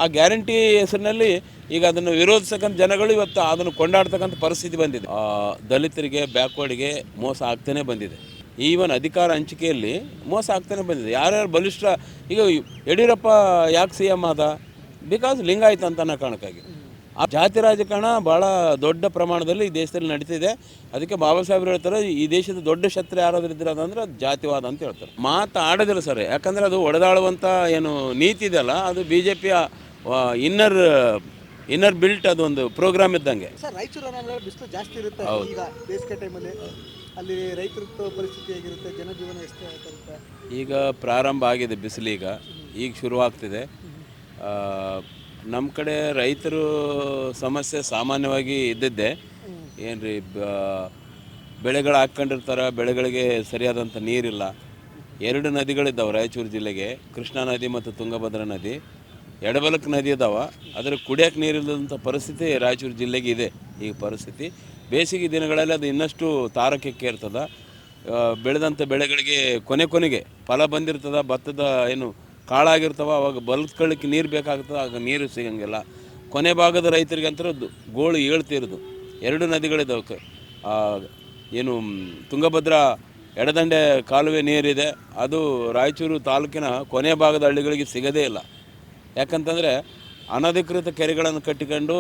ಆ ಗ್ಯಾರಂಟಿ ಹೆಸರಿನಲ್ಲಿ ಈಗ ಅದನ್ನು ವಿರೋಧಿಸಕ್ಕಂಥ ಜನಗಳು ಇವತ್ತು ಅದನ್ನು ಕೊಂಡಾಡ್ತಕ್ಕಂಥ ಪರಿಸ್ಥಿತಿ ಬಂದಿದೆ. ದಲಿತರಿಗೆ ಬ್ಯಾಕ್ವರ್ಡ್ಗೆ ಮೋಸ ಆಗ್ತಾನೆ ಬಂದಿದೆ. ಈವನ್ ಅಧಿಕಾರ ಹಂಚಿಕೆಯಲ್ಲಿ ಮೋಸ ಆಗ್ತಾನೆ ಬಂದಿದೆ. ಯಾರ್ಯಾರು ಬಲಿಷ್ಠ, ಈಗ ಯಡಿಯೂರಪ್ಪ ಯಾಕೆ ಸಿ ಎಮ್ ಆದ? ಬಿಕಾಸ್ ಲಿಂಗಾಯತ ಅಂತ ಅನ್ನೋ ಕಾರಣಕ್ಕಾಗಿ. ಆ ಜಾತಿ ರಾಜಕಾರಣ ಭಾಳ ದೊಡ್ಡ ಪ್ರಮಾಣದಲ್ಲಿ ಈ ದೇಶದಲ್ಲಿ ನಡೀತಿದೆ. ಅದಕ್ಕೆ ಬಾಬಾ ಸಾಹೇಬ್ರು ಹೇಳ್ತಾರೆ, ಈ ದೇಶದ ದೊಡ್ಡ ಶತ್ರು ಯಾರಾದ್ರೂ ಇದ್ರೆ ಅದಂದ್ರೆ ಅದು ಜಾತಿವಾದ ಅಂತ ಹೇಳ್ತಾರೆ. ಮಾತು ಆಡೋದಿಲ್ಲ ಸರ್, ಯಾಕಂದರೆ ಅದು ಒಡೆದಾಳುವಂಥ ಏನು ನೀತಿ ಇದೆಯಲ್ಲ, ಅದು ಬಿ ಜೆ ಪಿಯ ಇನ್ನರ್ ಬಿಲ್ಟ್ ಅದೊಂದು ಪ್ರೋಗ್ರಾಮ್ ಇದ್ದಂಗೆ. ಸರ್, ರಾಯಚೂರು ಬಿಸಿಲು ಜಾಸ್ತಿ ಇರುತ್ತೆ ಈಗ ಬೇಸಿಗೆ ಟೈಮಲ್ಲಿ. ಅಲ್ಲಿ ರೈತರ ಪರಿಸ್ಥಿತಿ ಹೇಗಿರುತ್ತೆ? ಜನಜೀವನ ಎಷ್ಟು ಇರುತ್ತೆ? ಈಗ ಪ್ರಾರಂಭ ಆಗಿದೆ ಬಿಸಿಲು, ಈಗ ಶುರುವಾಗ್ತಿದೆ. ನಮ್ಮ ಕಡೆ ರೈತರು ಸಮಸ್ಯೆ ಸಾಮಾನ್ಯವಾಗಿ ಇದ್ದಿದ್ದೆ. ಏನು ರೀ, ಬೆಳೆಗಳು ಹಾಕ್ಕೊಂಡಿರ್ತಾರೆ, ಬೆಳೆಗಳಿಗೆ ಸರಿಯಾದಂಥ ನೀರಿಲ್ಲ. 2 ನದಿಗಳಿದ್ದಾವೆ ರಾಯಚೂರು ಜಿಲ್ಲೆಗೆ, ಕೃಷ್ಣಾ ನದಿ ಮತ್ತು ತುಂಗಭದ್ರಾ ನದಿ. ಎಡಬಲಕ್ಕೆ ನದಿ ಇದ್ದಾವೆ, ಅದರ ಕುಡಿಯೋಕ್ಕೆ ನೀರಿಲ್ಲದಂಥ ಪರಿಸ್ಥಿತಿ ರಾಯಚೂರು ಜಿಲ್ಲೆಗೆ ಇದೆ ಈಗ ಪರಿಸ್ಥಿತಿ. ಬೇಸಿಗೆ ದಿನಗಳಲ್ಲಿ ಅದು ಇನ್ನಷ್ಟು ತಾರಕಕ್ಕೆ ಇರ್ತದೆ. ಬೆಳೆದಂಥ ಬೆಳೆಗಳಿಗೆ ಕೊನೆಗೆ ಫಲ ಬಂದಿರ್ತದೆ, ಭತ್ತದ ಏನು ಕಾಳಾಗಿರ್ತವೆ, ಅವಾಗ ಬಲ್ಕೊಳ್ಳಿಕ್ಕೆ ನೀರು ಬೇಕಾಗ್ತದೆ, ಆಗ ನೀರು ಸಿಗಂಗಿಲ್ಲ. ಕೊನೆ ಭಾಗದ ರೈತರಿಗೆ ಅಂತರ ಗೋಳು ಏಳ್ತಿರೋದು. 2 ನದಿಗಳಿದ್ದಾವೆ. ಏನು ತುಂಗಭದ್ರಾ ಎಡದಂಡೆ ಕಾಲುವೆ ನೀರಿದೆ, ಅದು ರಾಯಚೂರು ತಾಲೂಕಿನ ಕೊನೆ ಭಾಗದ ಹಳ್ಳಿಗಳಿಗೆ ಸಿಗೋದೇ ಇಲ್ಲ. ಯಾಕಂತಂದರೆ ಅನಧಿಕೃತ ಕೆರೆಗಳನ್ನು ಕಟ್ಟಿಕೊಂಡು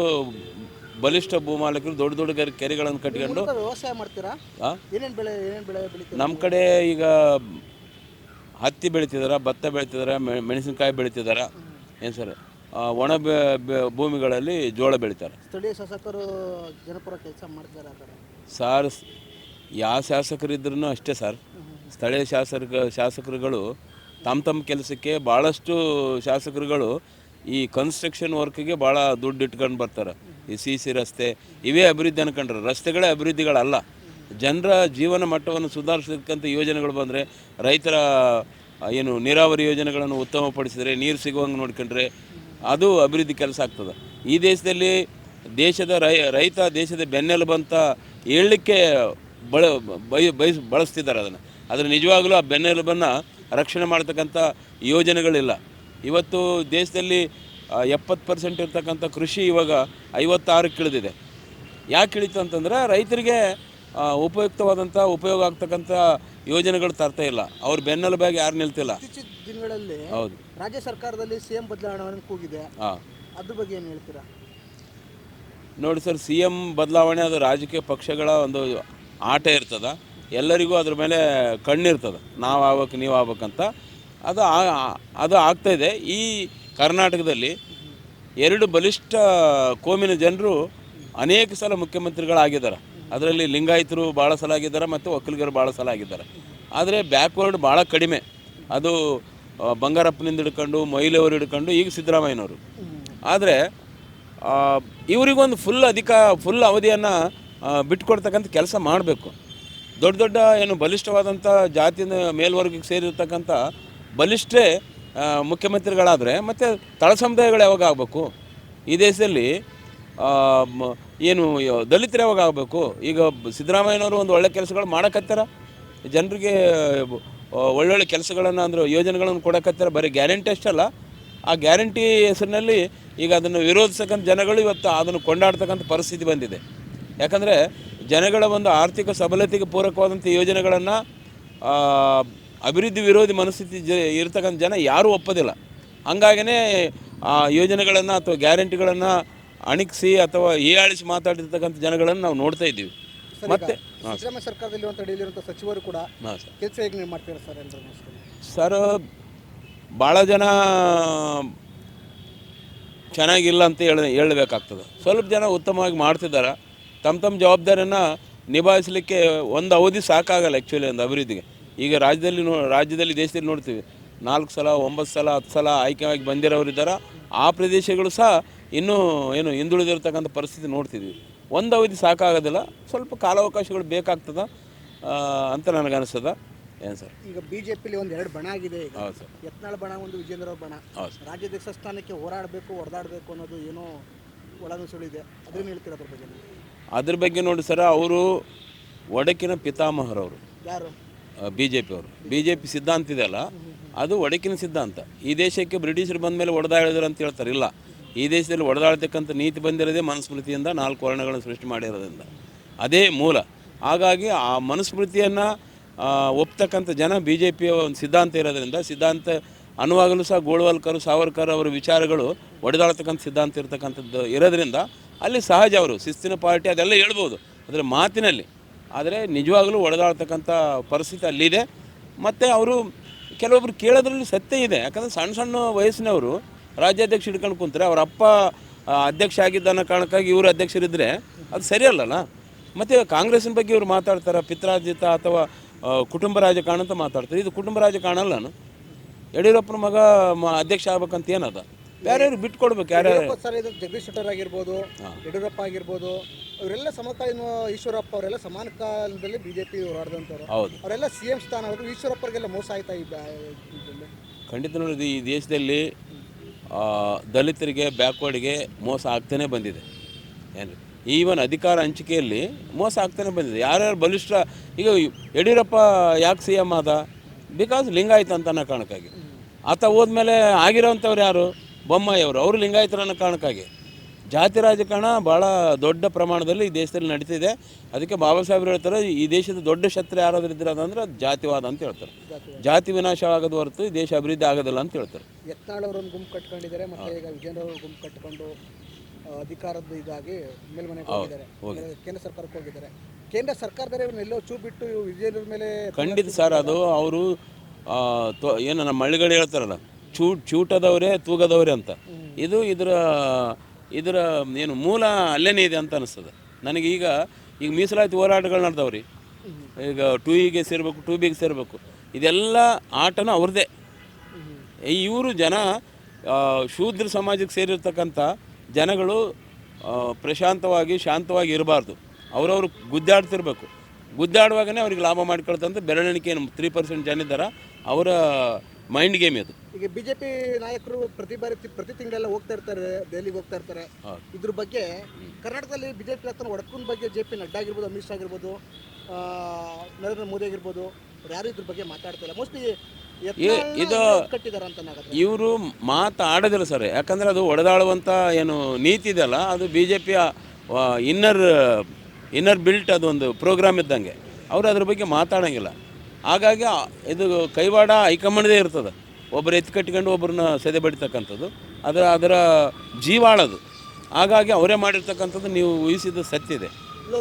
ಬಲಿಷ್ಠ ಭೂಮಾಲೀಕರು ದೊಡ್ಡ ಕೆರೆಗಳನ್ನು ಕಟ್ಟಿಕೊಂಡು ವ್ಯವಸಾಯ ಮಾಡ್ತೀರಾ? ಏನೇನು ಬೆಳೆ ಬೆಳೀತೀರಾ? ನಮ್ಮ ಕಡೆ ಈಗ ಹತ್ತಿ ಬೆಳೀತಿದ್ದಾರೆ, ಭತ್ತ ಬೆಳೀತಿದ್ದಾರೆ, ಮೆಣಸಿನಕಾಯಿ ಬೆಳೀತಿದ್ದಾರೆ. ಏನು ಸರ್, ಒಣ ಭೂಮಿಗಳಲ್ಲಿ ಜೋಳ ಬೆಳೀತಾರೆ. ಸ್ಥಳೀಯ ಶಾಸಕರು ಜನಪರ ಕೆಲಸ ಮಾಡ್ತಾರೆ ಸರ್. ಯಾವ ಶಾಸಕರಿದ್ರೂ ಅಷ್ಟೇ ಸರ್, ಸ್ಥಳೀಯ ಶಾಸಕರುಗಳು ತಮ್ಮ ಕೆಲಸಕ್ಕೆ ಭಾಳಷ್ಟು ಶಾಸಕರುಗಳು ಈ ಕನ್ಸ್ಟ್ರಕ್ಷನ್ ವರ್ಕ್ಗೆ ಭಾಳ ದುಡ್ಡು ಇಟ್ಕೊಂಡು ಬರ್ತಾರೆ. ಈ ಸಿ ರಸ್ತೆ ಇವೇ ಅಭಿವೃದ್ಧಿ ಅನ್ಕೊಂಡ್ರೆ, ರಸ್ತೆಗಳೇ ಅಭಿವೃದ್ಧಿಗಳಲ್ಲ. ಜನರ ಜೀವನ ಮಟ್ಟವನ್ನು ಸುಧಾರಿಸತಕ್ಕಂಥ ಯೋಜನೆಗಳು ಬಂದರೆ, ರೈತರ ಏನು ನೀರಾವರಿ ಯೋಜನೆಗಳನ್ನು ಉತ್ತಮಪಡಿಸಿದರೆ, ನೀರು ಸಿಗುವಂಗೆ ನೋಡ್ಕೊಂಡ್ರೆ ಅದು ಅಭಿವೃದ್ಧಿ ಕೆಲಸ ಆಗ್ತದೆ. ಈ ದೇಶದಲ್ಲಿ ರೈತ ದೇಶದ ಬೆನ್ನೆಲುಬು ಅಂತ ಹೇಳಲಿಕ್ಕೆ ಬಳಸ್ತಿದ್ದಾರೆ ಅದರ ನಿಜವಾಗಲೂ ಆ ಬೆನ್ನೆಲುಬನ್ನು ರಕ್ಷಣೆ ಮಾಡ್ತಕ್ಕಂಥ ಯೋಜನೆಗಳಿಲ್ಲ. ಇವತ್ತು ದೇಶದಲ್ಲಿ 70% ಇರ್ತಕ್ಕಂಥ ಕೃಷಿ ಇವಾಗ 56ಕ್ಕೆ ಇಳಿದಿದೆ. ಯಾಕೆ ಇಳಿತು ಅಂತಂದರೆ, ರೈತರಿಗೆ ಉಪಯೋಗ ಆಗ್ತಕ್ಕಂಥ ಯೋಜನೆಗಳು ತರ್ತಾ ಇಲ್ಲ. ಅವ್ರ ಬೆನ್ನೆಲುಬಾಗಿ ಯಾರು ನಿಲ್ತಿಲ್ಲ. ಇತ್ತೀಚಿನ ದಿನಗಳಲ್ಲಿ ಹೌದು, ರಾಜ್ಯ ಸರ್ಕಾರದಲ್ಲಿ CM ಬದಲಾವಣೆ ಕೂಗಿದೆ. ಅದ್ರ ಬಗ್ಗೆ ಏನು ಹೇಳ್ತೀರಾ? ನೋಡಿ ಸರ್, CM ಬದಲಾವಣೆ ಅದು ರಾಜಕೀಯ ಪಕ್ಷಗಳ ಒಂದು ಆಟ ಇರ್ತದೆ. ಎಲ್ಲರಿಗೂ ಅದ್ರ ಮೇಲೆ ಕಣ್ಣಿರ್ತದೆ, ನಾವು ಆಗ್ಬೇಕು ನೀವು ಆಗ್ಬೇಕಂತ. ಅದು ಆಗ್ತಾಯಿದೆ. ಈ ಕರ್ನಾಟಕದಲ್ಲಿ 2 ಬಲಿಷ್ಠ ಕೋಮಿನ ಜನರು ಅನೇಕ ಸಲ ಮುಖ್ಯಮಂತ್ರಿಗಳಾಗಿದ್ದಾರೆ. ಅದರಲ್ಲಿ ಲಿಂಗಾಯತರು ಭಾಳ ಸಲ ಆಗಿದ್ದಾರೆ ಮತ್ತು ಒಕ್ಕಲಿಗರು ಭಾಳ ಸಲ ಆಗಿದ್ದಾರೆ. ಆದರೆ ಬ್ಯಾಕ್ವರ್ಡ್ ಭಾಳ ಕಡಿಮೆ. ಅದು ಬಂಗಾರಪ್ಪನಿಂದ ಹಿಡ್ಕೊಂಡು ಮೊಯ್ಲಿಯವರು ಹಿಡ್ಕೊಂಡು ಈಗ ಸಿದ್ದರಾಮಯ್ಯನವರು. ಆದರೆ ಇವರಿಗೊಂದು ಫುಲ್ ಅವಧಿಯನ್ನು ಬಿಟ್ಕೊಡ್ತಕ್ಕಂಥ ಕೆಲಸ ಮಾಡಬೇಕು. ದೊಡ್ಡ ಏನು ಬಲಿಷ್ಠವಾದಂಥ ಜಾತಿಯ ಮೇಲ್ವರ್ಗಕ್ಕೆ ಸೇರಿರ್ತಕ್ಕಂಥ ಬಲಿಷ್ಠರೇ ಮುಖ್ಯಮಂತ್ರಿಗಳಾದರೆ ಮತ್ತು ತಳ ಸಮುದಾಯಗಳು ಯಾವಾಗ ಆಗಬೇಕು? ಈ ದೇಶದಲ್ಲಿ ಏನು ದಲಿತರು ಯಾವಾಗ ಆಗಬೇಕು? ಈಗ ಸಿದ್ದರಾಮಯ್ಯನವರು ಒಂದು ಒಳ್ಳೆ ಕೆಲಸಗಳು ಮಾಡೋಕತ್ತಾರ, ಜನರಿಗೆ ಒಳ್ಳೊಳ್ಳೆ ಕೆಲಸಗಳನ್ನು ಅಂದರೆ ಯೋಜನೆಗಳನ್ನು ಕೊಡೋಕತ್ತಾರ. ಬರೀ ಗ್ಯಾರಂಟಿ ಅಷ್ಟಲ್ಲ, ಆ ಗ್ಯಾರಂಟಿ ಹೆಸರಿನಲ್ಲಿ ಈಗ ಅದನ್ನು ವಿರೋಧಿಸಕ್ಕಂಥ ಜನಗಳು ಇವತ್ತು ಅದನ್ನು ಕೊಂಡಾಡ್ತಕ್ಕಂಥ ಪರಿಸ್ಥಿತಿ ಬಂದಿದೆ. ಯಾಕಂದರೆ ಜನಗಳ ಒಂದು ಆರ್ಥಿಕ ಸಬಲತೆಗೆ ಪೂರಕವಾದಂಥ ಯೋಜನೆಗಳನ್ನು ಅಭಿವೃದ್ಧಿ ವಿರೋಧಿ ಮನಸ್ಥಿತಿ ಇರ್ತಕ್ಕಂಥ ಜನ ಯಾರೂ ಒಪ್ಪೋದಿಲ್ಲ. ಹಂಗಾಗಿಯೇ ಆ ಯೋಜನೆಗಳನ್ನು ಅಥವಾ ಗ್ಯಾರಂಟಿಗಳನ್ನು ಅಣಿಗಿಸಿ ಅಥವಾ ಹೀಯಾಳಿಸಿ ಮಾತಾಡಿರ್ತಕ್ಕಂಥ ಜನಗಳನ್ನು ನಾವು ನೋಡ್ತಾ ಇದ್ದೀವಿ. ಮತ್ತು ಸಿದ್ದರಾಮಯ್ಯ ಸರ್ಕಾರದಲ್ಲಿ ಸಚಿವರು ಕೂಡ ಕೆಲಸ ಹೇಗೆ ಮಾಡ್ತಾರೆ ಸರ್? ಭಾಳ ಜನ ಚೆನ್ನಾಗಿಲ್ಲ ಅಂತ ಹೇಳಬೇಕಾಗ್ತದೆ. ಸ್ವಲ್ಪ ಜನ ಉತ್ತಮವಾಗಿ ಮಾಡ್ತಿದ್ದಾರೆ. ತಮ್ಮ ಜವಾಬ್ದಾರಿಯನ್ನು ನಿಭಾಯಿಸಲಿಕ್ಕೆ ಒಂದು ಅವಧಿ ಸಾಕಾಗಲ್ಲ ಆ್ಯಕ್ಚುಲಿ ಒಂದು ಅಭಿವೃದ್ಧಿಗೆ. ಈಗ ರಾಜ್ಯದಲ್ಲಿ ದೇಶದಲ್ಲಿ ನೋಡ್ತೀವಿ, 4 ಸಲ 9 ಸಲ 10 ಸಲ ಆಯ್ಕೆಯಾಗಿ ಬಂದಿರೋರಿದ್ದಾರೆ. ಆ ಪ್ರದೇಶಗಳು ಸಹ ಇನ್ನೂ ಹಿಂದುಳಿದಿರ್ತಕ್ಕಂಥ ಪರಿಸ್ಥಿತಿ ನೋಡ್ತಿದ್ವಿ. ಒಂದು ಅವಧಿ ಸಾಕಾಗೋದಿಲ್ಲ, ಸ್ವಲ್ಪ ಕಾಲಾವಕಾಶಗಳು ಬೇಕಾಗ್ತದೆ ಅಂತ ನನಗನ್ನಿಸ್ತದೆ. ಏನು ಸರ್, ಈಗ BJPಲಿ 2 ಬಣ ಆಗಿದೆ. ಹೌದು ಸರ್, ಯತ್ನಾಳ್ ಬಣ, ಒಂದು ವಿಜೇಂದ್ರ ಬಣ. ರಾಜ್ಯಾಧ್ಯಕ್ಷ ಸ್ಥಾನಕ್ಕೆ ಹೋರಾಡಬೇಕು, ಹೊಡೆದಾಡಬೇಕು ಅನ್ನೋದು ಏನೋ ಒಳನುಸುಳಿದೆ. ಅದೇನು ಹೇಳ್ತೀರ ಅದ್ರ ಬಗ್ಗೆ? ಅದ್ರ ಬಗ್ಗೆ ನೋಡಿ ಸರ್, ಅವರು ಒಡಕಿನ ಪಿತಾಮಹರವರು. ಯಾರು? BJP ಅವರು. BJP ಸಿದ್ಧಾಂತ ಇದೆಯಲ್ಲ, ಅದು ಒಡಕಿನ ಸಿದ್ಧಾಂತ. ಈ ದೇಶಕ್ಕೆ ಬ್ರಿಟಿಷರು ಬಂದ ಮೇಲೆ ಹೊಡೆದಾಡಿದ್ರು ಅಂತ ಹೇಳ್ತಾರೆ. ಇಲ್ಲ, ಈ ದೇಶದಲ್ಲಿ ಒಡೆದಾಡ್ತಕ್ಕಂಥ ನೀತಿ ಬಂದಿರೋದೇ ಮನುಸ್ಮೃತಿಯಿಂದ 4 ವರ್ಣಗಳನ್ನು ಸೃಷ್ಟಿ ಮಾಡಿರೋದ್ರಿಂದ, ಅದೇ ಮೂಲ. ಹಾಗಾಗಿ ಆ ಮನುಸ್ಮೃತಿಯನ್ನು ಒಪ್ತಕ್ಕಂಥ ಜನ ಬಿ ಜೆ ಪಿಯ ಒಂದು ಸಿದ್ಧಾಂತ ಇರೋದ್ರಿಂದ, ಸಿದ್ಧಾಂತ ಅನ್ನುವಾಗಲೂ ಸಹ ಗೋಳ್ವಾಲ್ಕರ್ ಸಾವರ್ಕರ್ ಅವರ ವಿಚಾರಗಳು ಒಡೆದಾಡ್ತಕ್ಕಂಥ ಸಿದ್ಧಾಂತ ಇರತಕ್ಕಂಥದ್ದು ಇರೋದ್ರಿಂದ ಅಲ್ಲಿ ಸಹಜ ಅವರು ಶಿಸ್ತಿನ ಪಾರ್ಟಿ ಅದೆಲ್ಲ ಹೇಳ್ಬೋದು ಆದರೆ ಮಾತಿನಲ್ಲಿ, ಆದರೆ ನಿಜವಾಗಲೂ ಒಡೆದಾಡ್ತಕ್ಕಂಥ ಪರಿಸ್ಥಿತಿ ಅಲ್ಲಿದೆ. ಮತ್ತು ಅವರು ಕೆಲವೊಬ್ರು ಕೇಳೋದ್ರಲ್ಲಿ ಸತ್ಯ ಇದೆ. ಯಾಕಂದರೆ ಸಣ್ಣ ಸಣ್ಣ ವಯಸ್ಸಿನವರು ರಾಜ್ಯಾಧ್ಯಕ್ಷ ಹಿಡ್ಕೊಂಡು ಕುಂತಾರೆ, ಅವರ ಅಪ್ಪ ಅಧ್ಯಕ್ಷ ಆಗಿದ್ದ ಅನ್ನೋ ಕಾರಣಕ್ಕಾಗಿ ಇವರು ಅಧ್ಯಕ್ಷರಿದ್ದರೆ ಅದು ಸರಿಯಲ್ಲಲ್ಲ. ಮತ್ತು ಕಾಂಗ್ರೆಸ್ಸಿನ ಬಗ್ಗೆ ಇವರು ಮಾತಾಡ್ತಾರೆ, ಪಿತ್ರಾರ್ಜಿತ ಅಥವಾ ಕುಟುಂಬ ರಾಜಕಾರಣ ಅಂತ ಮಾತಾಡ್ತಾರೆ. ಇದು ಕುಟುಂಬ ರಾಜಕಾರಣ ಅಲ್ಲನು. ಯಡಿಯೂರಪ್ಪನ ಮಗ ಅಧ್ಯಕ್ಷ ಆಗ್ಬೇಕಂತ ಏನದ, ಬೇರೆಯವ್ರು ಬಿಟ್ಕೊಡ್ಬೇಕು. ಯಾರ್ಯಾರು ಸರ್, ಇದು ಜಗದೀಶ್ ಶೆಟ್ಟರ್ ಆಗಿರ್ಬೋದು, ಯಡಿಯೂರಪ್ಪ ಆಗಿರ್ಬೋದು, ಅವರೆಲ್ಲ ಸಮಕಾಲೀನ, ಈಶ್ವರಪ್ಪ ಅವರೆಲ್ಲ ಸಮಾನ ಕಾಲದಲ್ಲಿ ಬಿಜೆಪಿ ಹೋರಾಡಿದಂಥವ್ರು. ಹೌದು, ಅವರೆಲ್ಲ CM ಸ್ಥಾನ ಅವರು. ಈಶ್ವರಪ್ಪರಿಗೆಲ್ಲ ಮೋಸ ಆಯ್ತಾ ಖಂಡಿತ. ನೋಡಿ, ಈ ದೇಶದಲ್ಲಿ ದಲಿತರಿಗೆ, ಬ್ಯಾಕ್ವರ್ಡ್ಗೆ ಮೋಸ ಆಗ್ತಾನೆ ಬಂದಿದೆ. ಏನು ಈವನ್ ಅಧಿಕಾರ ಹಂಚಿಕೆಯಲ್ಲಿ ಮೋಸ ಆಗ್ತಾನೆ ಬಂದಿದೆ. ಯಾರ್ಯಾರು ಬಲಿಷ್ಠ, ಈಗ ಯಡಿಯೂರಪ್ಪ ಯಾಕೆ CM ಆದ? ಬಿಕಾಸ್ ಲಿಂಗಾಯತ ಅಂತ ಅನ್ನೋ ಕಾರಣಕ್ಕಾಗಿ. ಆತ ಹೋದ್ಮೇಲೆ ಆಗಿರೋವಂಥವ್ರು ಯಾರು? ಬೊಮ್ಮಾಯಿಯವರು, ಅವರು ಲಿಂಗಾಯತರ ಅನ್ನೋ ಕಾರಣಕ್ಕಾಗಿ. ಜಾತಿ ರಾಜಕಾರಣ ಭಾಳ ದೊಡ್ಡ ಪ್ರಮಾಣದಲ್ಲಿ ಈ ದೇಶದಲ್ಲಿ ನಡೀತಿದೆ. ಅದಕ್ಕೆ ಬಾಬಾ ಸಾಹೇಬ್ರು ಹೇಳ್ತಾರೆ, ಈ ದೇಶದ ದೊಡ್ಡ ಶತ್ರು ಯಾರಾದರೂ ಇದ್ರೆ ಅದಂದ್ರೆ ಅದು ಜಾತಿವಾದ ಅಂತ ಹೇಳ್ತಾರೆ. ಜಾತಿ ವಿನಾಶ ಆಗೋದು ಹೊರತು ಈ ದೇಶ ಅಭಿವೃದ್ಧಿ ಆಗೋದಿಲ್ಲ ಅಂತ ಹೇಳ್ತಾರೆ. ಯತ್ನಾಳ್ ಅವರೊಂದು ಗುಂಪು ಕಟ್ಕೊಂಡಿದ್ದಾರೆ, ಮತ್ತು ಈಗ ವಿಜೇಂದ್ರ ಅವರು ಗುಂಪು ಕಟ್ಟಿಕೊಂಡು ಅಧಿಕಾರದ ಇದಾಗಿ ಮೇಲ್ಮನೆಗೆ ಹೋಗಿದ್ದಾರೆ, ಕೇಂದ್ರ ಸರ್ಕಾರಕ್ಕೆ ಹೋಗಿದ್ದಾರೆ. ಕೇಂದ್ರ ಸರ್ಕಾರದವರೇ ಇವ್ರನ್ನೆಲ್ಲೋ ಚೂ ಬಿಟ್ಟು ವಿಜೇಂದ್ರ ಮೇಲೆ ಖಂಡಿತ ಸರ್. ಅದು ಅವರು ಏನು ನಮ್ಮ ಹಳ್ಳಿಗಳು ಹೇಳ್ತಾರಲ್ಲ, ಚೂಟದವರೇ ತೂಗದವರೇ ಅಂತ. ಇದು ಇದರ ಏನು ಮೂಲ ಅಲ್ಲೇನೇ ಇದೆ ಅಂತ ಅನಿಸ್ತದೆ ನನಗೆ. ಈಗ ಮೀಸಲಾತಿ ಹೋರಾಟಗಳು ನಡೆದವ್ರಿ. ಈಗ 2E ಸೇರಬೇಕು, 2Bಗೆ ಸೇರಬೇಕು, ಇದೆಲ್ಲ ಆಟನ ಅವ್ರದ್ದೇ. ಇವರು ಜನ ಶೂದ್ರ ಸಮಾಜಕ್ಕೆ ಸೇರಿರ್ತಕ್ಕಂಥ ಜನಗಳು ಪ್ರಶಾಂತವಾಗಿ ಶಾಂತವಾಗಿ ಇರಬಾರ್ದು. ಅವರವರು ಗುದ್ದಾಡ್ತಿರ್ಬೇಕು. ಗುದ್ದಾಡುವಾಗನೇ ಅವ್ರಿಗೆ ಲಾಭ ಮಾಡ್ಕೊಳ್ತಂತ ಬೆರಳೆಣಿಕೆ 3% ಜನ ಇದ್ದಾರೆ, ಅವರ ಮೈಂಡ್ ಗೇಮ್ ಇದು. ಈಗ ಬಿಜೆಪಿ ನಾಯಕರು ಪ್ರತಿ ತಿಂಗಳೆಲ್ಲ ಹೋಗ್ತಾ ಇರ್ತಾರೆ, ದೆಹಲಿಗೆ ಹೋಗ್ತಾ ಇರ್ತಾರೆ. ಇದ್ರ ಬಗ್ಗೆ ಕರ್ನಾಟಕದಲ್ಲಿ ಬಿಜೆಪಿ ಹತ್ರ ಒಡಕುನ ಬಗ್ಗೆ JP ನಡ್ಡಾ ಆಗಿರ್ಬೋದು, ಅಮಿತ್ ಶಾ ಆಗಿರ್ಬೋದು, ನರೇಂದ್ರ ಮೋದಿ ಆಗಿರ್ಬೋದು, ಯಾರು ಇದ್ರ ಬಗ್ಗೆ ಮಾತಾಡ್ತಿಲ್ಲ. ಮೋಸ್ಟ್ಲಿ ಇದು ಕಟ್ಟಿದ್ದಾರೆ ಅಂತ ಇವರು ಮಾತಾಡೋದಿಲ್ಲ ಸರ್. ಯಾಕಂದರೆ ಅದು ಒಡೆದಾಳುವಂಥ ಏನು ನೀತಿ ಇದೆಯಲ್ಲ, ಅದು BJPಯ ಇನ್ನರ್ ಬಿಲ್ಟ್ ಅದೊಂದು ಪ್ರೋಗ್ರಾಮ್ ಇದ್ದಂಗೆ. ಅವರು ಅದ್ರ ಬಗ್ಗೆ ಮಾತಾಡೋಂಗಿಲ್ಲ. ಹಾಗಾಗಿ ಇದು ಕೈವಾಡ ಹೈಕಮಾಂಡ್ದೇ ಇರ್ತದೆ. ಒಬ್ಬರು ಎತ್ತು ಕಟ್ಕೊಂಡು ಒಬ್ಬರನ್ನ ಸೆದೆ ಬಡಿತಕ್ಕಂಥದ್ದು ಅದರ ಜೀವಾಳದು. ಹಾಗಾಗಿ ಅವರೇ ಮಾಡಿರ್ತಕ್ಕಂಥದ್ದು ನೀವು ಊಹಿಸಿದ ಸತ್ಯ ಇದೆ.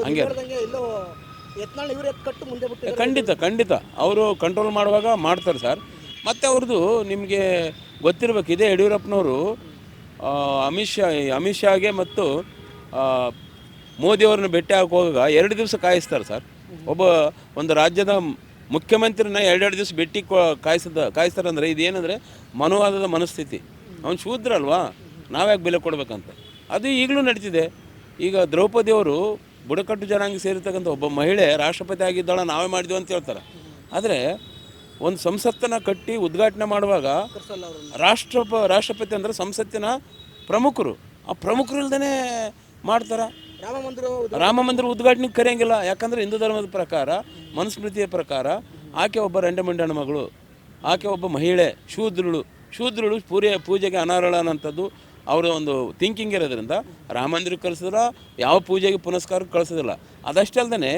ಹಂಗೆ ಖಂಡಿತ ಅವರು ಕಂಟ್ರೋಲ್ ಮಾಡುವಾಗ ಮಾಡ್ತಾರೆ ಸರ್. ಮತ್ತು ಅವ್ರದ್ದು ನಿಮಗೆ ಗೊತ್ತಿರಬೇಕು, ಇದೇ ಯಡಿಯೂರಪ್ಪನವರು ಅಮಿತ್ ಶಾಗೆ ಮತ್ತು ಮೋದಿಯವ್ರನ್ನ ಭೇಟಿ ಹಾಕಿ ಹೋಗಾಗ 2 ದಿವಸ ಕಾಯಿಸ್ತಾರೆ ಸರ್. ಒಂದು ರಾಜ್ಯದ ಮುಖ್ಯಮಂತ್ರಿನ 2 ದಿವಸ ಭೇಟಿ ಕಾಯಿಸ್ತಾರೆ ಅಂದರೆ ಇದೇನೆಂದರೆ ಮನುವಾದದ ಮನಸ್ಥಿತಿ. ಅವನು ಶೂದ್ರ ಅಲ್ವಾ, ನಾವ್ಯಾಕೆ ಬೆಲೆ ಕೊಡ್ಬೇಕಂತ. ಅದು ಈಗಲೂ ನಡೀತಿದೆ. ಈಗ ದ್ರೌಪದಿಯವರು ಬುಡಕಟ್ಟು ಜನಾಂಗ ಸೇರಿರ್ತಕ್ಕಂಥ ಒಬ್ಬ ಮಹಿಳೆ ರಾಷ್ಟ್ರಪತಿ ಆಗಿದ್ದಾಳ, ನಾವೇ ಮಾಡಿದ್ವಿ ಅಂತ ಹೇಳ್ತಾರೆ. ಆದರೆ ಒಂದು ಸಂಸತ್ತನ್ನು ಕಟ್ಟಿ ಉದ್ಘಾಟನೆ ಮಾಡುವಾಗ ರಾಷ್ಟ್ರಪತಿ ಅಂದರೆ ಸಂಸತ್ತಿನ ಪ್ರಮುಖರು, ಆ ಪ್ರಮುಖರು ಇಲ್ದೇ ಮಾಡ್ತಾರೆ. ರಾಮ ಮಂದಿರ ಉದ್ಘಾಟನೆಗೆ ಕರೆಯಂಗಿಲ್ಲ. ಯಾಕಂದರೆ ಹಿಂದೂ ಧರ್ಮದ ಪ್ರಕಾರ, ಮನುಸ್ಮೃತಿಯ ಪ್ರಕಾರ ಆಕೆ ಒಬ್ಬ ರಂಡಮಂಡನ ಮಗಳು, ಆಕೆ ಒಬ್ಬ ಮಹಿಳೆ, ಶೂದ್ರಳು ಪೂಜೆಗೆ ಅನರ್ಹಳ ಅನ್ನೋಂಥದ್ದು ಅವರ ಒಂದು ಥಿಂಕಿಂಗ್ ಇರೋದ್ರಿಂದ ರಾಮ ಮಂದಿರಕ್ಕೆ ಕಳಿಸಿದ್ರೆ ಯಾವ ಪೂಜೆಗೆ ಪುನಸ್ಕಾರಕ್ಕೆ ಕಳಿಸೋದಿಲ್ಲ. ಅದಷ್ಟೇ ಅಲ್ಲದೆ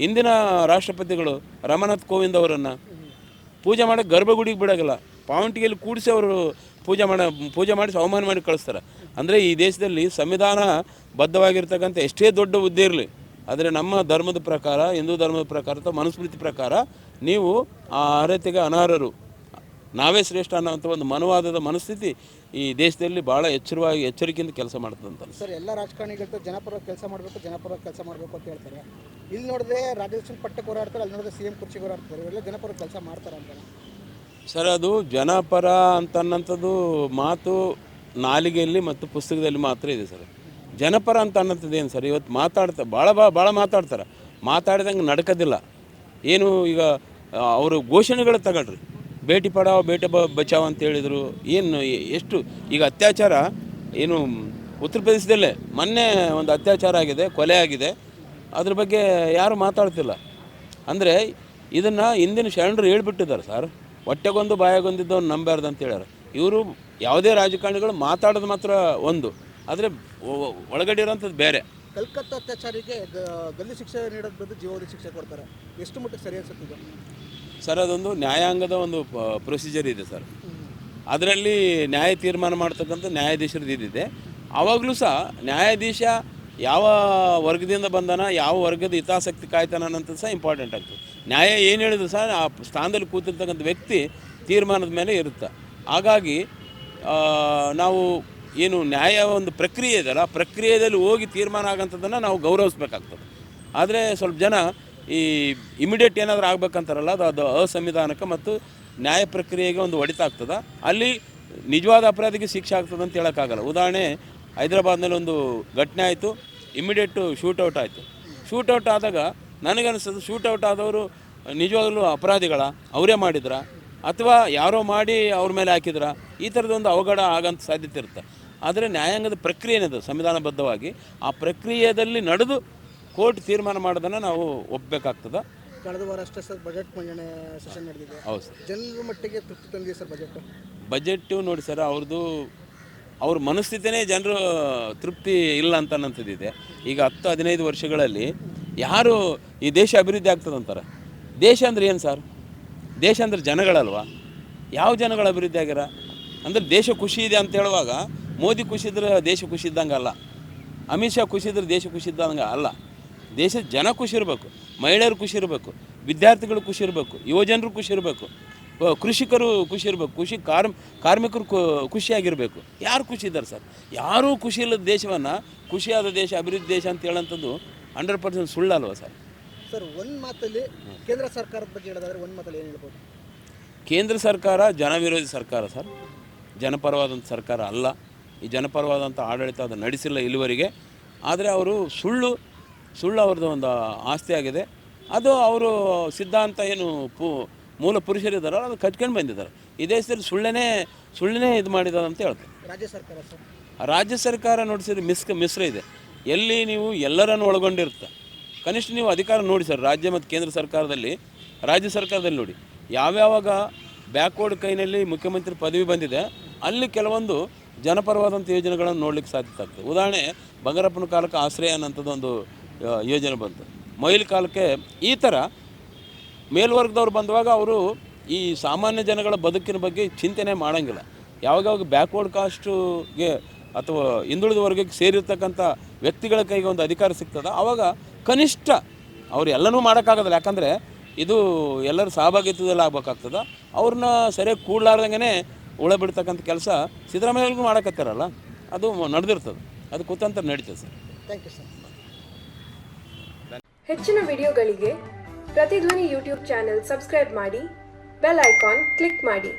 ಇಂದಿನ ರಾಷ್ಟ್ರಪತಿಗಳು ರಾಮನಾಥ್ ಕೋವಿಂದ್ ಅವರನ್ನು ಪೂಜೆ ಮಾಡೋಕ್ಕೆ ಗರ್ಭಗುಡಿಗೆ ಬಿಡೋಗಿಲ್ಲ, ಪಾವಂಟಿಗೆಯಲ್ಲಿ ಕೂಡಿಸಿ ಅವರು ಪೂಜೆ ಮಾಡಿಸಿ ಅವಮಾನ ಮಾಡಿ ಕಳಿಸ್ತಾರೆ. ಅಂದರೆ ಈ ದೇಶದಲ್ಲಿ ಸಂವಿಧಾನ ಬದ್ಧವಾಗಿರ್ತಕ್ಕಂಥ ಎಷ್ಟೇ ದೊಡ್ಡ ಹುದ್ದೆ ಇರಲಿ, ಆದರೆ ನಮ್ಮ ಧರ್ಮದ ಪ್ರಕಾರ, ಹಿಂದೂ ಧರ್ಮದ ಪ್ರಕಾರ ಅಥವಾ ಮನುಸ್ಮೃತಿ ಪ್ರಕಾರ ನೀವು ಆ ಅರ್ಹತೆಗೆ ಅನರ್ಹರು, ನಾವೇ ಶ್ರೇಷ್ಠ ಅನ್ನೋಂಥ ಒಂದು ಮನವಾದದ ಮನಸ್ಥಿತಿ ಈ ದೇಶದಲ್ಲಿ ಭಾಳ ಎಚ್ಚರಿಕೆಯಿಂದ ಕೆಲಸ ಮಾಡ್ತದಂತ ಸರ್. ಎಲ್ಲ ರಾಜಕಾರಣಿಗಳು ಜನಪರ ಕೆಲಸ ಮಾಡಬೇಕು ಅಂತ ಹೇಳ್ತಾರೆ. ಇಲ್ಲಿ ನೋಡಿದ್ರೆ ರಾಜ್ಯಾಧ್ಯಕ್ಷ ಪಟ್ಟಕ್ಕೆ ಹೋರಾಡ್ತಾರೆ, ಅಲ್ಲಿ ನೋಡಿದ್ರೆ CM ಕುರ್ಚಿಗೆ ಹೋರಾಡ್ತಾರೆ. ಇವೆಲ್ಲ ಜನಪರ ಕೆಲಸ ಮಾಡ್ತಾರೆ ಅಂತ ಸರ್. ಅದು ಜನಪರ ಅಂತನ್ನಂಥದ್ದು ಮಾತು ನಾಲಿಗೆಯಲ್ಲಿ ಮತ್ತು ಪುಸ್ತಕದಲ್ಲಿ ಮಾತ್ರ ಇದೆ ಸರ್. ಜನಪರ ಅಂತ ಅನ್ನೋಂಥದ್ದು ಏನು ಸರ್, ಇವತ್ತು ಭಾಳ ಮಾತಾಡ್ತಾರೆ, ಮಾತಾಡಿದಂಗೆ ನಡ್ಕೋದಿಲ್ಲ. ಏನು ಈಗ ಅವರು ಘೋಷಣೆಗಳು ತಗೊಳ್ರಿ, ಬೇಟಿ ಪಡಾವ್ ಬೇಟಿ ಬಚಾವ್ ಅಂತ ಹೇಳಿದರು. ಏನು ಎಷ್ಟು ಈಗ ಅತ್ಯಾಚಾರ ಏನು ಉತ್ತರ ಪ್ರದೇಶದಲ್ಲೇ ಮೊನ್ನೆ ಒಂದು ಅತ್ಯಾಚಾರ ಆಗಿದೆ, ಕೊಲೆ ಆಗಿದೆ, ಅದ್ರ ಬಗ್ಗೆ ಯಾರು ಮಾತಾಡ್ತಿಲ್ಲ. ಅಂದರೆ ಇದನ್ನು ಹಿಂದಿನ ಶರಣರು ಹೇಳ್ಬಿಟ್ಟಿದ್ದಾರೆ ಸರ್, ಹೊಟ್ಟೆಗೊಂದು ಬಾಯಾಗೊಂದಿದ್ದವನು ನಂಬಾರ್ದು ಅಂತ ಹೇಳ್ಯಾರ. ಇವರು ಯಾವುದೇ ರಾಜಕಾರಣಿಗಳು ಮಾತಾಡೋದು ಮಾತ್ರ ಒಂದು, ಆದರೆ ಒಳಗಡೆ ಇರೋಂಥದ್ದು ಬೇರೆ. ಕಲ್ಕತ್ತಾ ಅತ್ಯಾಚಾರಿಗೆ ಗಲ್ಲು ಶಿಕ್ಷೆ ನೀಡೋದು ಬದಲು ಜೀವಾವಧಿ ಶಿಕ್ಷೆ ಕೊಡ್ತಾರೆ, ಎಷ್ಟು ಮಟ್ಟಿಗೆ ಸರಿ ಅನ್ಸುತ್ತೆ? ಸರ್ ಅದೊಂದು ನ್ಯಾಯಾಂಗದ ಒಂದು ಪ್ರೊಸೀಜರ್ ಇದೆ ಸರ್. ಅದರಲ್ಲಿ ನ್ಯಾಯ ತೀರ್ಮಾನ ಮಾಡ್ತಕ್ಕಂಥ ನ್ಯಾಯಾಧೀಶರದ್ದು ಇದಿದೆ. ಆವಾಗಲೂ ಸಹ ನ್ಯಾಯಾಧೀಶ ಯಾವ ವರ್ಗದಿಂದ ಬಂದಾನ, ಯಾವ ವರ್ಗದ ಹಿತಾಸಕ್ತಿ ಕಾಯ್ತಾನ ಅನ್ನೋಂಥದ್ದು ಸಹ ಇಂಪಾರ್ಟೆಂಟ್ ಆಗ್ತದೆ. ನ್ಯಾಯ ಏನು ಹೇಳಿದ್ರು ಸಹ ಆ ಸ್ಥಾನದಲ್ಲಿ ಕೂತಿರ್ತಕ್ಕಂಥ ವ್ಯಕ್ತಿ ತೀರ್ಮಾನದ ಮೇಲೆ ಇರುತ್ತೆ. ಹಾಗಾಗಿ ನಾವು ಏನು ನ್ಯಾಯ ಒಂದು ಪ್ರಕ್ರಿಯೆ ಇದೆಯಲ್ಲ, ಪ್ರಕ್ರಿಯೆಯಲ್ಲಿ ಹೋಗಿ ತೀರ್ಮಾನ ಆಗೋಂಥದ್ದನ್ನು ನಾವು ಗೌರವಿಸ್ಬೇಕಾಗ್ತದೆ. ಆದರೆ ಸ್ವಲ್ಪ ಜನ ಈ ಇಮಿಡಿಯೇಟ್ ಏನಾದರೂ ಆಗ್ಬೇಕಂತಾರಲ್ಲ, ಅದು ಅಸಂವಿಧಾನಕ್ಕೆ ಮತ್ತು ನ್ಯಾಯ ಪ್ರಕ್ರಿಯೆಗೆ ಒಂದು ಹೊಡಿತ ಆಗ್ತದೆ. ಅಲ್ಲಿ ನಿಜವಾದ ಅಪರಾಧಿಗೆ ಶಿಕ್ಷೆ ಆಗ್ತದೆ ಅಂತ ಹೇಳೋಕ್ಕಾಗಲ್ಲ. ಉದಾಹರಣೆ, ಹೈದರಾಬಾದ್ನಲ್ಲಿ ಒಂದು ಘಟನೆ ಆಯಿತು, ಇಮಿಡಿಯೇಟು ಶೂಟೌಟ್ ಆಯಿತು. ಶೂಟೌಟ್ ಆದಾಗ ನನಗನ್ನಿಸೋದು, ಶೂಟೌಟ್ ಆದವರು ನಿಜವಾಗಲೂ ಅಪರಾಧಿಗಳ, ಅವರೇ ಮಾಡಿದ್ರ ಅಥವಾ ಯಾರೋ ಮಾಡಿ ಅವ್ರ ಮೇಲೆ ಹಾಕಿದ್ರ, ಈ ಥರದೊಂದು ಅವಘಡ ಆಗೋಂಥ ಸಾಧ್ಯತೆ ಇರುತ್ತೆ. ಆದರೆ ನ್ಯಾಯಾಂಗದ ಪ್ರಕ್ರಿಯೆ ಏನಿದೆ ಸಂವಿಧಾನಬದ್ಧವಾಗಿ, ಆ ಪ್ರಕ್ರಿಯೆಯಲ್ಲಿ ನಡೆದು ಕೋರ್ಟ್ ತೀರ್ಮಾನ ಮಾಡೋದನ್ನು ನಾವು ಒಪ್ಪಬೇಕಾಗ್ತದೆ. ಕಳೆದ ವಾರ ಅಷ್ಟೇ ಸರ್ ಬಜೆಟ್ ಮಂಡನೆ ಸೆಷನ್ ನಡೆದಿದೆ. ಹೌದು ಸರ್. ಜನರ ಮಟ್ಟಿಗೆ ತೃಪ್ತಿ ತಂದಿದೆ ಸರ್ ಬಜೆಟ್ಟು ನೋಡಿ ಸರ್, ಅವ್ರ ಮನಸ್ಥಿತಿನೇ ಜನರು ತೃಪ್ತಿ ಇಲ್ಲ ಅಂತ ಅನ್ನೋಂಥದ್ದಿದೆ. ಈಗ 10-15 ವರ್ಷಗಳಲ್ಲಿ ಯಾರು ಈ ದೇಶ ಅಭಿವೃದ್ಧಿ ಆಗ್ತದಂತಾರೆ. ದೇಶ ಅಂದರೆ ಏನು ಸರ್? ದೇಶ ಅಂದರೆ ಜನಗಳಲ್ವ? ಯಾವ ಜನಗಳ ಅಭಿವೃದ್ಧಿ ಆಗ್ಯಾರ ಅಂದರೆ ದೇಶ ಖುಷಿ ಇದೆ ಅಂತ ಹೇಳುವಾಗ ಮೋದಿ ಖುಷಿ ಇದ್ರೆ ದೇಶ ಖುಷಿ ಇದ್ದಂಗೆ ಅಲ್ಲ, ಅಮಿತ್ ಶಾ ಖುಷಿ ಇದ್ರೆ ದೇಶ ಖುಷಿ ಇದ್ದಂಗೆ ಅಲ್ಲ. ದೇಶದ ಜನ ಖುಷಿ ಇರಬೇಕು, ಮಹಿಳೆಯರು ಖುಷಿ ಇರಬೇಕು, ವಿದ್ಯಾರ್ಥಿಗಳು ಖುಷಿ ಇರಬೇಕು, ಯುವಜನರು ಖುಷಿ ಇರಬೇಕು, ಕೃಷಿಕರು ಖುಷಿ ಇರಬೇಕು, ಕಾರ್ಮಿಕರು ಖುಷಿಯಾಗಿರಬೇಕು. ಯಾರು ಖುಷಿ ಇದ್ದಾರೆ ಸರ್? ಯಾರೂ ಖುಷಿ ಇಲ್ಲದ ದೇಶವನ್ನು ಖುಷಿಯಾದ ದೇಶ, ಅಭಿವೃದ್ಧಿ ದೇಶ ಅಂತ ಹೇಳೋಂಥದ್ದು 100% ಸುಳ್ಳಲ್ವ ಸರ್? ಸರ್, ಒಂದು ಮಾತಲ್ಲಿ ಕೇಂದ್ರ ಸರ್ಕಾರದ ಬಗ್ಗೆ ಹೇಳೋದಾದ್ರೆ ಒಂದು ಮಾತಲ್ಲಿ ಏನು ಹೇಳ್ಬೋದು? ಕೇಂದ್ರ ಸರ್ಕಾರ ಜನವಿರೋಧಿ ಸರ್ಕಾರ ಸರ್, ಜನಪರವಾದಂಥ ಸರ್ಕಾರ ಅಲ್ಲ. ಈ ಜನಪರವಾದಂಥ ಆಡಳಿತ ಅದು ನಡೆಸಿಲ್ಲ ಇಲ್ಲಿವರೆಗೆ. ಆದರೆ ಅವರು ಸುಳ್ಳು ಅವ್ರದ್ದು ಒಂದು ಆಸ್ತಿ ಆಗಿದೆ. ಅದು ಅವರು ಸಿದ್ಧಾಂತ ಏನು ಮೂಲ ಪುರುಷರಿದ್ದಾರೋ ಅದು ಕಟ್ಕೊಂಡು ಬಂದಿದ್ದಾರೆ. ಈ ದೇಶದಲ್ಲಿ ಸುಳ್ಳನೇ ಇದು ಮಾಡಿದ್ದಾರೆ ಅಂತ ಹೇಳ್ತಾರೆ. ರಾಜ್ಯ ಸರ್ಕಾರ ನೋಡಿಸಿದ್ರೆ ಮಿಶ್ರ ಇದೆ. ಎಲ್ಲಿ ನೀವು ಎಲ್ಲರನ್ನು ಒಳಗೊಂಡಿರುತ್ತೆ. ಕನಿಷ್ಠ ನೀವು ಅಧಿಕಾರ ನೋಡಿ ಸರ್, ರಾಜ್ಯ ಮತ್ತು ಕೇಂದ್ರ ಸರ್ಕಾರದಲ್ಲಿ, ರಾಜ್ಯ ಸರ್ಕಾರದಲ್ಲಿ ನೋಡಿ, ಯಾವ್ಯಾವಾಗ ಬ್ಯಾಕ್ವರ್ಡ್ ಕೈನಲ್ಲಿ ಮುಖ್ಯಮಂತ್ರಿ ಪದವಿ ಬಂದಿದೆ ಅಲ್ಲಿ ಕೆಲವೊಂದು ಜನಪರವಾದಂಥ ಯೋಜನೆಗಳನ್ನು ನೋಡ್ಲಿಕ್ಕೆ ಸಾಧ್ಯತೆ ಆಗ್ತದೆ. ಉದಾಹರಣೆ, ಬಂಗಾರಪ್ಪನ ಕಾಲಕ್ಕೆ ಆಶ್ರಯ ಅನ್ನೋಂಥದ್ದೊಂದು ಯೋಜನೆ ಬಂತು. ಮೊಯ್ಲ್ ಕಾಲಕ್ಕೆ ಈ ಥರ ಮೇಲ್ವರ್ಗದವ್ರು ಬಂದವಾಗ ಅವರು ಈ ಸಾಮಾನ್ಯ ಜನಗಳ ಬದುಕಿನ ಬಗ್ಗೆ ಚಿಂತನೆ ಮಾಡೋಂಗಿಲ್ಲ. ಯಾವಾಗ ಬ್ಯಾಕ್ವರ್ಡ್ ಕಾಸ್ಟ್ಗೆ ಅಥವಾ ಹಿಂದುಳಿದ ವರ್ಗಕ್ಕೆ ಸೇರಿರ್ತಕ್ಕಂಥ ವ್ಯಕ್ತಿಗಳ ಕೈಗೆ ಒಂದು ಅಧಿಕಾರ ಸಿಗ್ತದೆ, ಆವಾಗ ಕನಿಷ್ಠ ಅವ್ರು ಎಲ್ಲನೂ ಮಾಡೋಕ್ಕಾಗೋದಿಲ್ಲ. ಯಾಕಂದರೆ ಇದು ಎಲ್ಲರ ಸಹಭಾಗಿತ್ವದಲ್ಲಿ ಆಗ್ಬೇಕಾಗ್ತದೆ. ಅವ್ರನ್ನ ಸರಿಯಾಗಿ ಕೂಡಲಾರ್ದಂಗೆ ಉಳ ಬಿಡ್ತಕ್ಕಂಥ ಕೆಲಸ ಸಿದ್ದರಾಮಯ್ಯವ್ರಿಗೂ ಮಾಡೋಕತ್ತಾರಲ್ಲ, ಅದು ನಡೆದಿರ್ತದೆ. ಅದು ಕುತಂತ್ರ ನಡೀತದೆ ಸರ್. Thank you sir. ಹೆಚ್ಚಿನ ವಿಡಿಯೋಗಳಿಗೆ ಪ್ರತಿಧ್ವನಿ ಯೂಟ್ಯೂಬ್ ಚಾನೆಲ್ ಸಬ್ಸ್ಕ್ರೈಬ್ ಮಾಡಿ, ಬೆಲ್ ಐಕಾನ್ ಕ್ಲಿಕ್ ಮಾಡಿ.